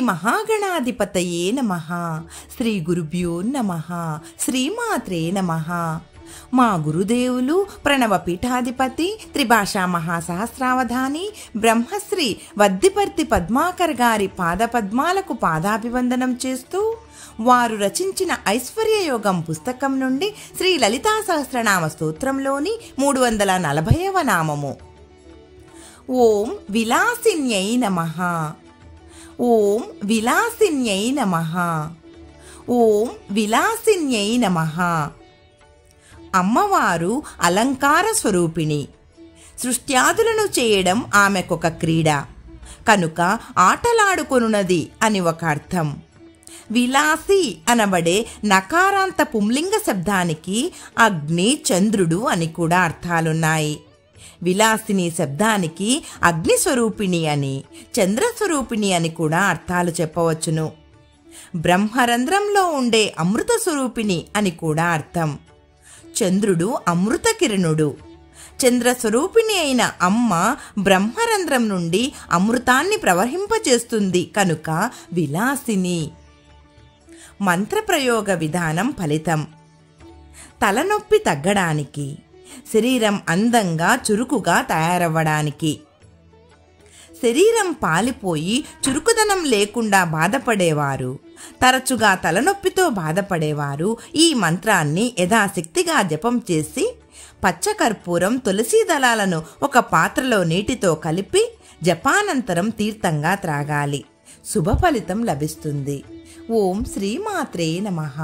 మహాగణాధిపతయే నమః. శ్రీ గురుభ్యో నమః. శ్రీమాత్రే నమః. మా గురుదేవులు ప్రణవ పీఠాధిపతి త్రిభాషా మహాసహస్రావధాని బ్రహ్మశ్రీ వద్దిపర్తి పద్మాకర్ గారి పాదపద్మాలకు పాదాభివందనం చేస్తూ వారు రచించిన ఐశ్వర్యయోగం పుస్తకం నుండి శ్రీ లలితా సహస్రనామ స్తోత్రంలోని 340వ నామము. ఓం విలాసిన్యై నమః. ఓం విలాసిన్యై నమః. ఓం విలాసిన్యై నమః. అమ్మవారు అలంకార స్వరూపిణి. సృష్ట్యాదులను చేయడం ఆమెకొక క్రీడ కనుక ఆటలాడుకొనున్నది అని ఒక అర్థం. విలాసి అనబడే నకారాంత పుంలింగ శబ్దానికి అగ్ని, చంద్రుడు అని కూడా అర్థాలున్నాయి. విలాసిని శబ్దానికి అగ్నిస్వరూపిణి అని, చంద్రస్వరూపిణి అని కూడా అర్థాలు చెప్పవచ్చును. బ్రహ్మరంధ్రంలో ఉండే అమృత స్వరూపిణి అని కూడా అర్థం. చంద్రుడు అమృత కిరణుడు. చంద్రస్వరూపిణి అయిన అమ్మ బ్రహ్మరంధ్రం నుండి అమృతాన్ని ప్రవహింపచేస్తుంది కనుక విలాసిని. మంత్రప్రయోగ విధానం ఫలితం: తలనొప్పి తగ్గడానికి, శరీరం అందంగా చురుకుగా తయారవ్వడానికి. శరీరం పాలిపోయి చురుకుదనం లేకుండా బాధపడేవారు, తరచుగా తలనొప్పితో బాధపడేవారు ఈ మంత్రాన్ని యథాశక్తిగా జపం చేసి పచ్చకర్పూరం, తులసీ దళాలను ఒక పాత్రలో నీటితో కలిపి జపానంతరం తీర్థంగా త్రాగాలి. శుభ ఫలితం లభిస్తుంది. ఓం శ్రీమాత్రే నమః.